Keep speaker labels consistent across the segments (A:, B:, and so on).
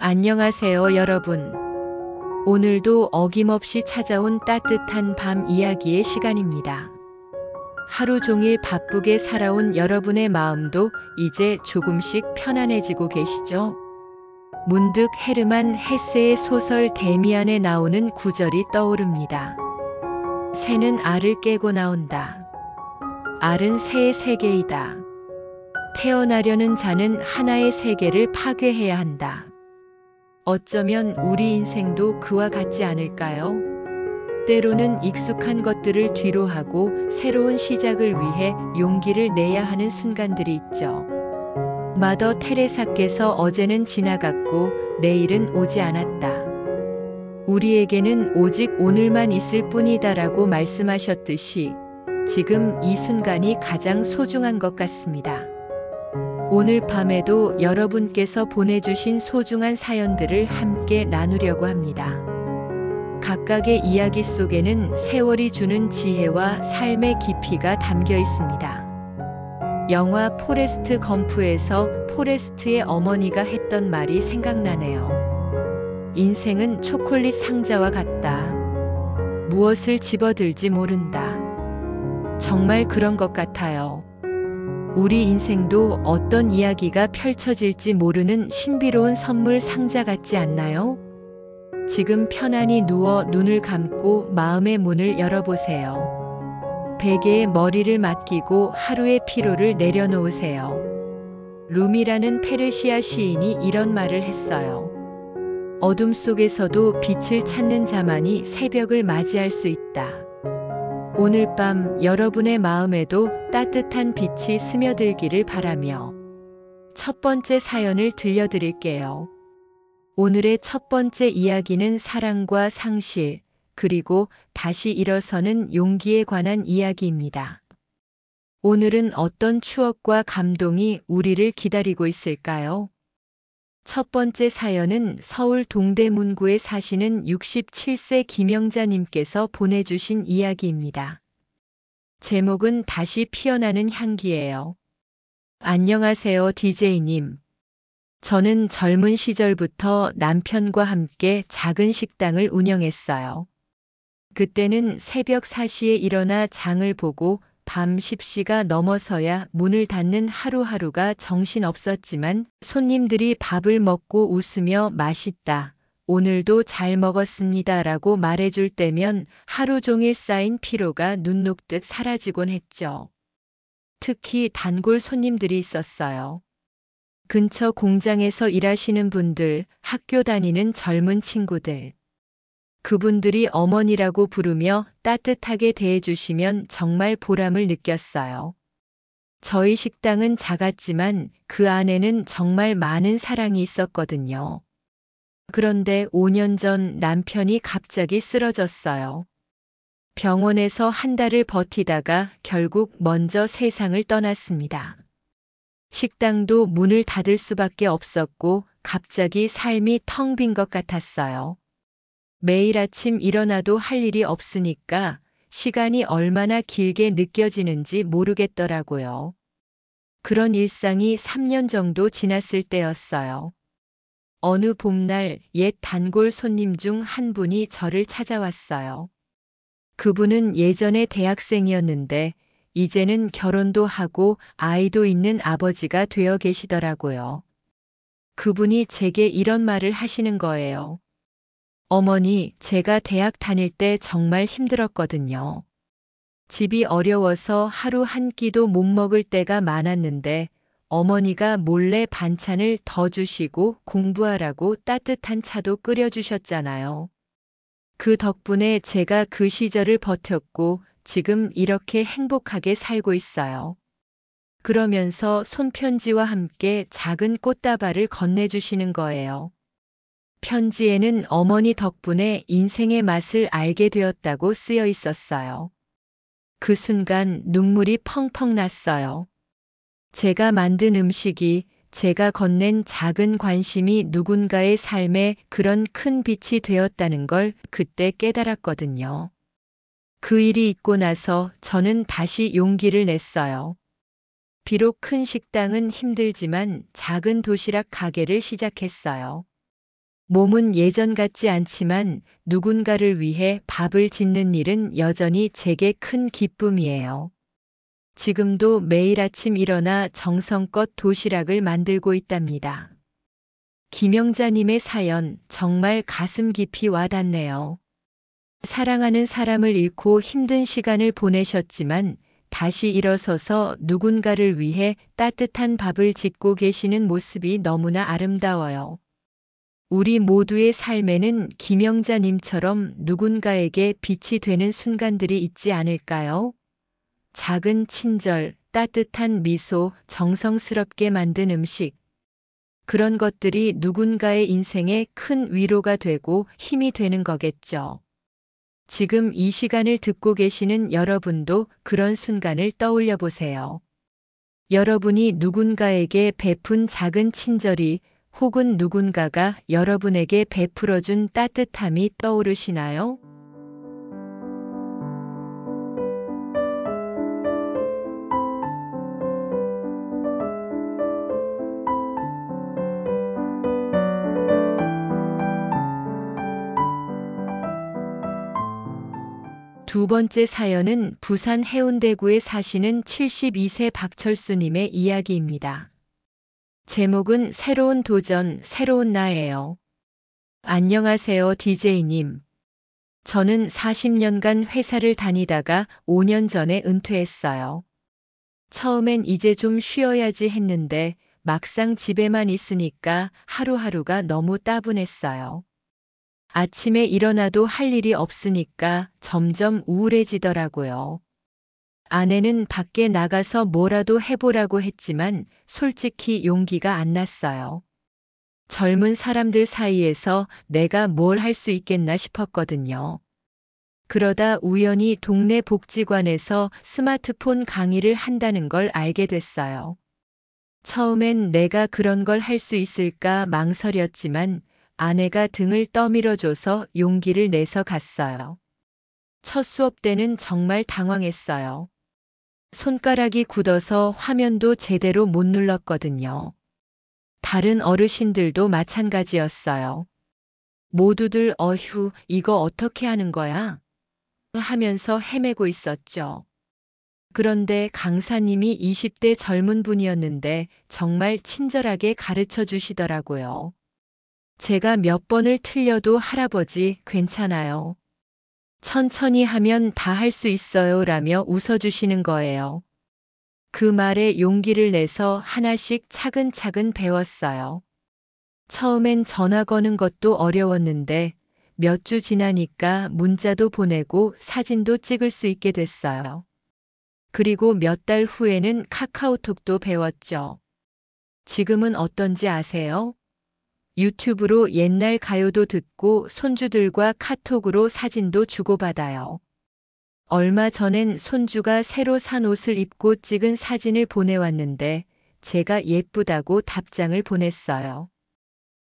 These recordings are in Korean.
A: 안녕하세요, 여러분. 오늘도 어김없이 찾아온 따뜻한 밤 이야기의 시간입니다. 하루 종일 바쁘게 살아온 여러분의 마음도 이제 조금씩 편안해지고 계시죠? 문득 헤르만 헤세의 소설 데미안에 나오는 구절이 떠오릅니다. 새는 알을 깨고 나온다. 알은 새의 세계이다. 태어나려는 자는 하나의 세계를 파괴해야 한다. 어쩌면 우리 인생도 그와 같지 않을까요? 때로는 익숙한 것들을 뒤로하고 새로운 시작을 위해 용기를 내야 하는 순간들이 있죠. 마더 테레사께서 어제는 지나갔고 내일은 오지 않았다. 우리에게는 오직 오늘만 있을 뿐이다라고 말씀하셨듯이 지금 이 순간이 가장 소중한 것 같습니다. 오늘 밤에도 여러분께서 보내주신 소중한 사연들을 함께 나누려고 합니다. 각각의 이야기 속에는 세월이 주는 지혜와 삶의 깊이가 담겨 있습니다. 영화 포레스트 검프에서 포레스트의 어머니가 했던 말이 생각나네요. 인생은 초콜릿 상자와 같다. 무엇을 집어들지 모른다. 정말 그런 것 같아요. 우리 인생도 어떤 이야기가 펼쳐질지 모르는 신비로운 선물 상자 같지 않나요? 지금 편안히 누워 눈을 감고 마음의 문을 열어보세요. 베개에 머리를 맡기고 하루의 피로를 내려놓으세요. 룸이라는 페르시아 시인이 이런 말을 했어요. 어둠 속에서도 빛을 찾는 자만이 새벽을 맞이할 수 있다. 오늘 밤 여러분의 마음에도 따뜻한 빛이 스며들기를 바라며 첫 번째 사연을 들려드릴게요. 오늘의 첫 번째 이야기는 사랑과 상실, 그리고 다시 일어서는 용기에 관한 이야기입니다. 오늘은 어떤 추억과 감동이 우리를 기다리고 있을까요? 첫 번째 사연은 서울 동대문구에 사시는 67세 김영자님께서 보내주신 이야기입니다. 제목은 다시 피어나는 향기예요. 안녕하세요, DJ님. 저는 젊은 시절부터 남편과 함께 작은 식당을 운영했어요. 그때는 새벽 4시에 일어나 장을 보고 밤 10시가 넘어서야 문을 닫는 하루하루가 정신없었지만 손님들이 밥을 먹고 웃으며 맛있다, 오늘도 잘 먹었습니다 라고 말해줄 때면 하루 종일 쌓인 피로가 눈 녹듯 사라지곤 했죠. 특히 단골 손님들이 있었어요. 근처 공장에서 일하시는 분들, 학교 다니는 젊은 친구들. 그분들이 어머니라고 부르며 따뜻하게 대해주시면 정말 보람을 느꼈어요. 저희 식당은 작았지만 그 안에는 정말 많은 사랑이 있었거든요. 그런데 5년 전 남편이 갑자기 쓰러졌어요. 병원에서 한 달을 버티다가 결국 먼저 세상을 떠났습니다. 식당도 문을 닫을 수밖에 없었고 갑자기 삶이 텅 빈 것 같았어요. 매일 아침 일어나도 할 일이 없으니까 시간이 얼마나 길게 느껴지는지 모르겠더라고요. 그런 일상이 3년 정도 지났을 때였어요. 어느 봄날 옛 단골 손님 중 한 분이 저를 찾아왔어요. 그분은 예전에 대학생이었는데 이제는 결혼도 하고 아이도 있는 아버지가 되어 계시더라고요. 그분이 제게 이런 말을 하시는 거예요. 어머니, 제가 대학 다닐 때 정말 힘들었거든요. 집이 어려워서 하루 한 끼도 못 먹을 때가 많았는데 어머니가 몰래 반찬을 더 주시고 공부하라고 따뜻한 차도 끓여주셨잖아요. 그 덕분에 제가 그 시절을 버텼고 지금 이렇게 행복하게 살고 있어요. 그러면서 손편지와 함께 작은 꽃다발을 건네주시는 거예요. 편지에는 어머니 덕분에 인생의 맛을 알게 되었다고 쓰여 있었어요. 그 순간 눈물이 펑펑 났어요. 제가 만든 음식이, 제가 건넨 작은 관심이 누군가의 삶에 그런 큰 빛이 되었다는 걸 그때 깨달았거든요. 그 일이 있고 나서 저는 다시 용기를 냈어요. 비록 큰 식당은 힘들지만 작은 도시락 가게를 시작했어요. 몸은 예전 같지 않지만 누군가를 위해 밥을 짓는 일은 여전히 제게 큰 기쁨이에요. 지금도 매일 아침 일어나 정성껏 도시락을 만들고 있답니다. 김영자님의 사연 정말 가슴 깊이 와닿네요. 사랑하는 사람을 잃고 힘든 시간을 보내셨지만 다시 일어서서 누군가를 위해 따뜻한 밥을 짓고 계시는 모습이 너무나 아름다워요. 우리 모두의 삶에는 김영자님처럼 누군가에게 빛이 되는 순간들이 있지 않을까요? 작은 친절, 따뜻한 미소, 정성스럽게 만든 음식. 그런 것들이 누군가의 인생에 큰 위로가 되고 힘이 되는 거겠죠. 지금 이 시간을 듣고 계시는 여러분도 그런 순간을 떠올려 보세요. 여러분이 누군가에게 베푼 작은 친절이 혹은 누군가가 여러분에게 베풀어준 따뜻함이 떠오르시나요? 두 번째 사연은 부산 해운대구에 사시는 72세 박철수님의 이야기입니다. 제목은 새로운 도전, 새로운 나예요. 안녕하세요, DJ님. 저는 40년간 회사를 다니다가 5년 전에 은퇴했어요. 처음엔 이제 좀 쉬어야지 했는데 막상 집에만 있으니까 하루하루가 너무 따분했어요. 아침에 일어나도 할 일이 없으니까 점점 우울해지더라고요. 아내는 밖에 나가서 뭐라도 해보라고 했지만 솔직히 용기가 안 났어요. 젊은 사람들 사이에서 내가 뭘 할 수 있겠나 싶었거든요. 그러다 우연히 동네 복지관에서 스마트폰 강의를 한다는 걸 알게 됐어요. 처음엔 내가 그런 걸 할 수 있을까 망설였지만 아내가 등을 떠밀어줘서 용기를 내서 갔어요. 첫 수업 때는 정말 당황했어요. 손가락이 굳어서 화면도 제대로 못 눌렀거든요. 다른 어르신들도 마찬가지였어요. 모두들 어휴, 이거 어떻게 하는 거야? 하면서 헤매고 있었죠. 그런데 강사님이 20대 젊은 분이었는데 정말 친절하게 가르쳐 주시더라고요. 제가 몇 번을 틀려도 할아버지 괜찮아요. 천천히 하면 다 할 수 있어요 라며 웃어주시는 거예요. 그 말에 용기를 내서 하나씩 차근차근 배웠어요. 처음엔 전화 거는 것도 어려웠는데 몇 주 지나니까 문자도 보내고 사진도 찍을 수 있게 됐어요. 그리고 몇 달 후에는 카카오톡도 배웠죠. 지금은 어떤지 아세요? 유튜브로 옛날 가요도 듣고 손주들과 카톡으로 사진도 주고받아요. 얼마 전엔 손주가 새로 산 옷을 입고 찍은 사진을 보내왔는데 제가 예쁘다고 답장을 보냈어요.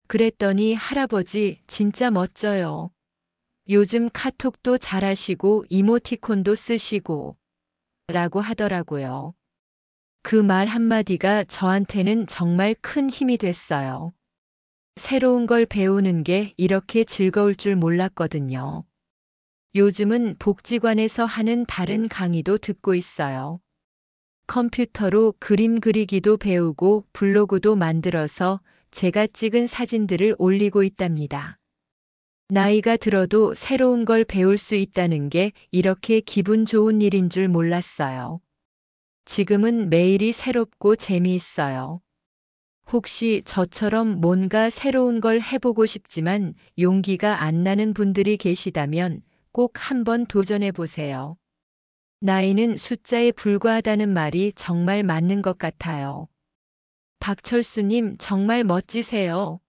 A: 그랬더니 할아버지 진짜 멋져요. 요즘 카톡도 잘하시고 이모티콘도 쓰시고 라고 하더라고요. 그 말 한마디가 저한테는 정말 큰 힘이 됐어요. 새로운 걸 배우는 게 이렇게 즐거울 줄 몰랐거든요. 요즘은 복지관에서 하는 다른 강의도 듣고 있어요. 컴퓨터로 그림 그리기도 배우고 블로그도 만들어서 제가 찍은 사진들을 올리고 있답니다. 나이가 들어도 새로운 걸 배울 수 있다는 게 이렇게 기분 좋은 일인 줄 몰랐어요. 지금은 매일이 새롭고 재미있어요. 혹시 저처럼 뭔가 새로운 걸 해보고 싶지만 용기가 안 나는 분들이 계시다면 꼭 한번 도전해 보세요. 나이는 숫자에 불과하다는 말이 정말 맞는 것 같아요. 박철수님 정말 멋지세요.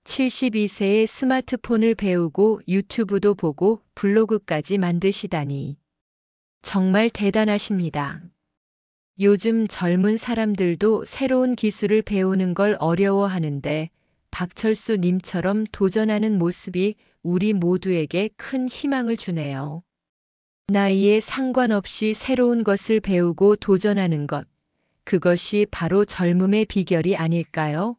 A: 72세에 스마트폰을 배우고 유튜브도 보고 블로그까지 만드시다니. 정말 대단하십니다. 요즘 젊은 사람들도 새로운 기술을 배우는 걸 어려워하는데 박철수 님처럼 도전하는 모습이 우리 모두에게 큰 희망을 주네요. 나이에 상관없이 새로운 것을 배우고 도전하는 것, 그것이 바로 젊음의 비결이 아닐까요?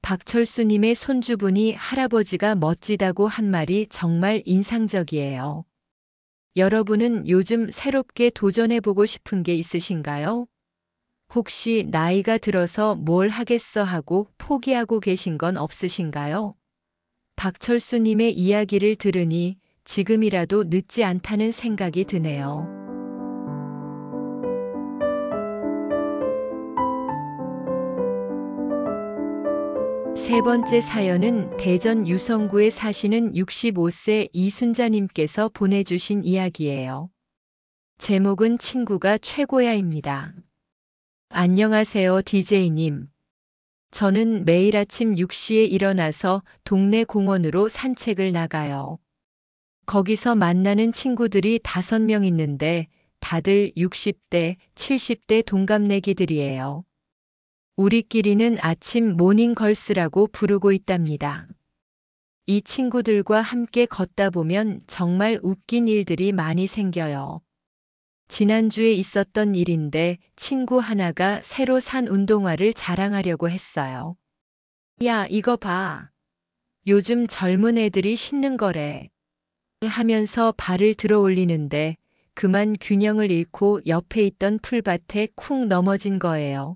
A: 박철수님의 손주분이 할아버지가 멋지다고 한 말이 정말 인상적이에요. 여러분은 요즘 새롭게 도전해보고 싶은 게 있으신가요? 혹시 나이가 들어서 뭘 하겠어 하고 포기하고 계신 건 없으신가요? 박철수님의 이야기를 들으니 지금이라도 늦지 않다는 생각이 드네요. 세 번째 사연은 대전 유성구에 사시는 65세 이순자님께서 보내주신 이야기예요. 제목은 친구가 최고야입니다. 안녕하세요, DJ님. 저는 매일 아침 6시에 일어나서 동네 공원으로 산책을 나가요. 거기서 만나는 친구들이 5명 있는데 다들 60대, 70대 동갑내기들이에요. 우리끼리는 아침 모닝걸스라고 부르고 있답니다. 이 친구들과 함께 걷다 보면 정말 웃긴 일들이 많이 생겨요. 지난주에 있었던 일인데 친구 하나가 새로 산 운동화를 자랑하려고 했어요. 야, 이거 봐. 요즘 젊은 애들이 신는 거래. 하면서 발을 들어 올리는데 그만 균형을 잃고 옆에 있던 풀밭에 쿵 넘어진 거예요.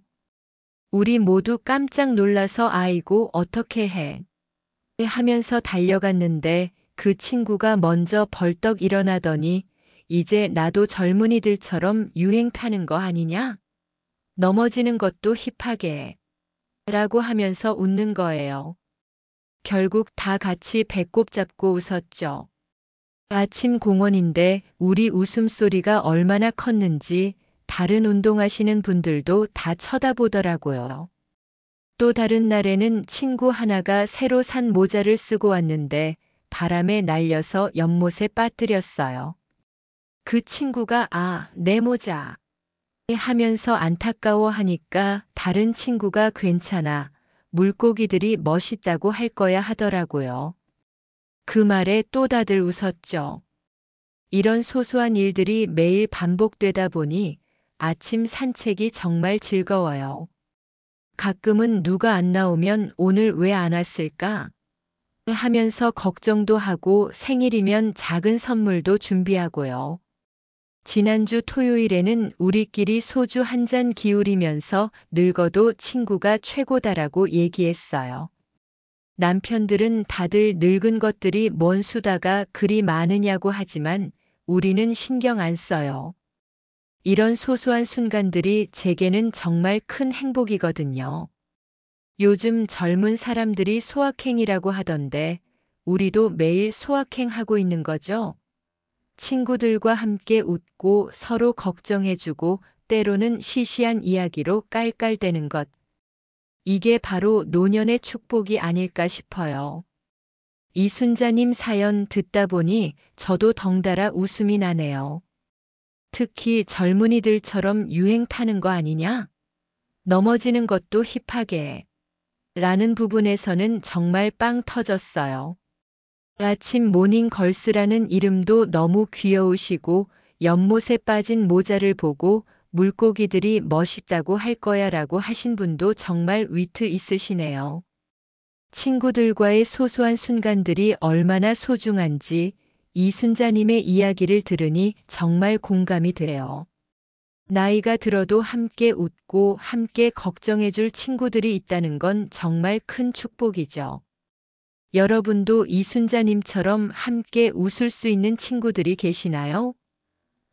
A: 우리 모두 깜짝 놀라서 아이고 어떻게 해 하면서 달려갔는데 그 친구가 먼저 벌떡 일어나더니 이제 나도 젊은이들처럼 유행 타는 거 아니냐? 넘어지는 것도 힙하게 라고 하면서 웃는 거예요. 결국 다 같이 배꼽 잡고 웃었죠. 아침 공원인데 우리 웃음소리가 얼마나 컸는지 다른 운동하시는 분들도 다 쳐다보더라고요. 또 다른 날에는 친구 하나가 새로 산 모자를 쓰고 왔는데 바람에 날려서 연못에 빠뜨렸어요. 그 친구가 내 모자 하면서 안타까워하니까 다른 친구가 괜찮아. 물고기들이 멋있다고 할 거야 하더라고요. 그 말에 또 다들 웃었죠. 이런 소소한 일들이 매일 반복되다 보니 아침 산책이 정말 즐거워요. 가끔은 누가 안 나오면 오늘 왜 안 왔을까? 하면서 걱정도 하고 생일이면 작은 선물도 준비하고요. 지난주 토요일에는 우리끼리 소주 한 잔 기울이면서 늙어도 친구가 최고다라고 얘기했어요. 남편들은 다들 늙은 것들이 뭔 수다가 그리 많으냐고 하지만 우리는 신경 안 써요. 이런 소소한 순간들이 제게는 정말 큰 행복이거든요. 요즘 젊은 사람들이 소확행이라고 하던데 우리도 매일 소확행 하고 있는 거죠? 친구들과 함께 웃고 서로 걱정해주고 때로는 시시한 이야기로 깔깔대는 것. 이게 바로 노년의 축복이 아닐까 싶어요. 이순자님 사연 듣다 보니 저도 덩달아 웃음이 나네요. 특히 젊은이들처럼 유행 타는 거 아니냐? 넘어지는 것도 힙하게. 라는 부분에서는 정말 빵 터졌어요. 아침 모닝걸스라는 이름도 너무 귀여우시고 연못에 빠진 모자를 보고 물고기들이 멋있다고 할 거야 라고 하신 분도 정말 위트 있으시네요. 친구들과의 소소한 순간들이 얼마나 소중한지 이순자님의 이야기를 들으니 정말 공감이 돼요. 나이가 들어도 함께 웃고 함께 걱정해줄 친구들이 있다는 건 정말 큰 축복이죠. 여러분도 이순자님처럼 함께 웃을 수 있는 친구들이 계시나요?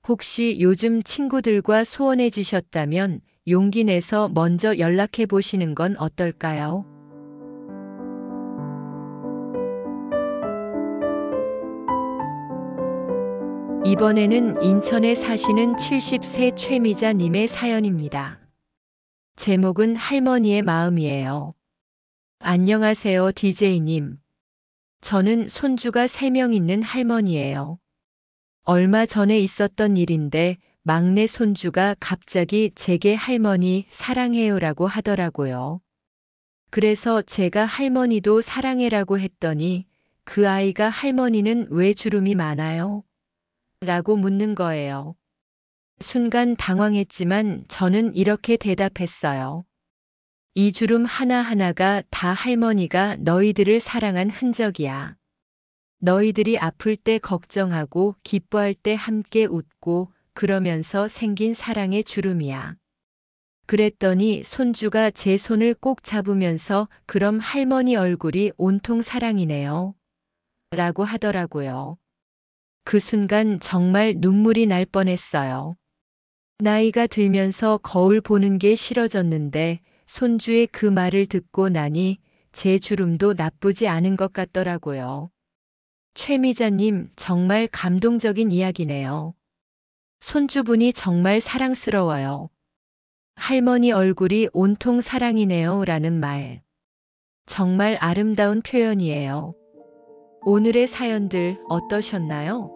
A: 혹시 요즘 친구들과 소원해지셨다면 용기 내서 먼저 연락해 보시는 건 어떨까요? 이번에는 인천에 사시는 70세 최미자님의 사연입니다. 제목은 할머니의 마음이에요. 안녕하세요, DJ님. 저는 손주가 3명 있는 할머니예요. 얼마 전에 있었던 일인데 막내 손주가 갑자기 제게 할머니 사랑해요라고 하더라고요. 그래서 제가 할머니도 사랑해라고 했더니 그 아이가 할머니는 왜 주름이 많아요? 라고 묻는 거예요. 순간 당황했지만 저는 이렇게 대답했어요. 이 주름 하나하나가 다 할머니가 너희들을 사랑한 흔적이야. 너희들이 아플 때 걱정하고 기뻐할 때 함께 웃고 그러면서 생긴 사랑의 주름이야. 그랬더니 손주가 제 손을 꼭 잡으면서 그럼 할머니 얼굴이 온통 사랑이네요. 라고 하더라고요. 그 순간 정말 눈물이 날 뻔했어요. 나이가 들면서 거울 보는 게 싫어졌는데 손주의 그 말을 듣고 나니 제 주름도 나쁘지 않은 것 같더라고요. 최미자님, 정말 감동적인 이야기네요. 손주분이 정말 사랑스러워요. 할머니 얼굴이 온통 사랑이네요. 라는 말. 정말 아름다운 표현이에요. 오늘의 사연들 어떠셨나요?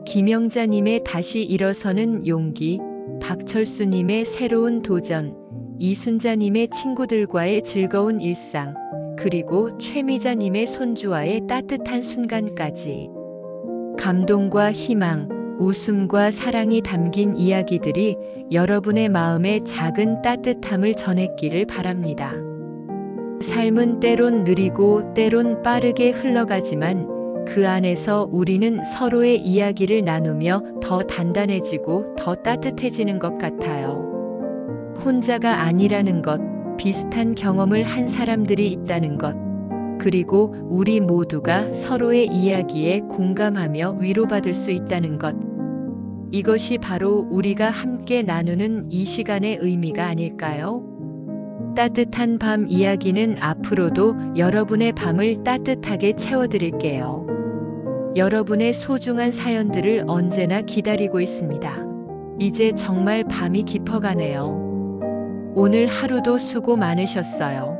A: 김영자님의 다시 일어서는 용기, 박철수님의 새로운 도전, 이순자님의 친구들과의 즐거운 일상, 그리고 최미자님의 손주와의 따뜻한 순간까지. 감동과 희망, 웃음과 사랑이 담긴 이야기들이 여러분의 마음에 작은 따뜻함을 전했기를 바랍니다. 삶은 때론 느리고 때론 빠르게 흘러가지만 그 안에서 우리는 서로의 이야기를 나누며 더 단단해지고 더 따뜻해지는 것 같아요. 혼자가 아니라는 것, 비슷한 경험을 한 사람들이 있다는 것, 그리고 우리 모두가 서로의 이야기에 공감하며 위로받을 수 있다는 것. 이것이 바로 우리가 함께 나누는 이 시간의 의미가 아닐까요? 따뜻한 밤 이야기는 앞으로도 여러분의 밤을 따뜻하게 채워드릴게요. 여러분의 소중한 사연들을 언제나 기다리고 있습니다. 이제 정말 밤이 깊어가네요. 오늘 하루도 수고 많으셨어요.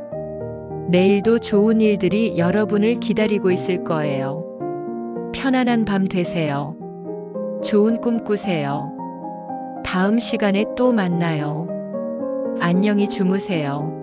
A: 내일도 좋은 일들이 여러분을 기다리고 있을 거예요. 편안한 밤 되세요. 좋은 꿈 꾸세요. 다음 시간에 또 만나요. 안녕히 주무세요.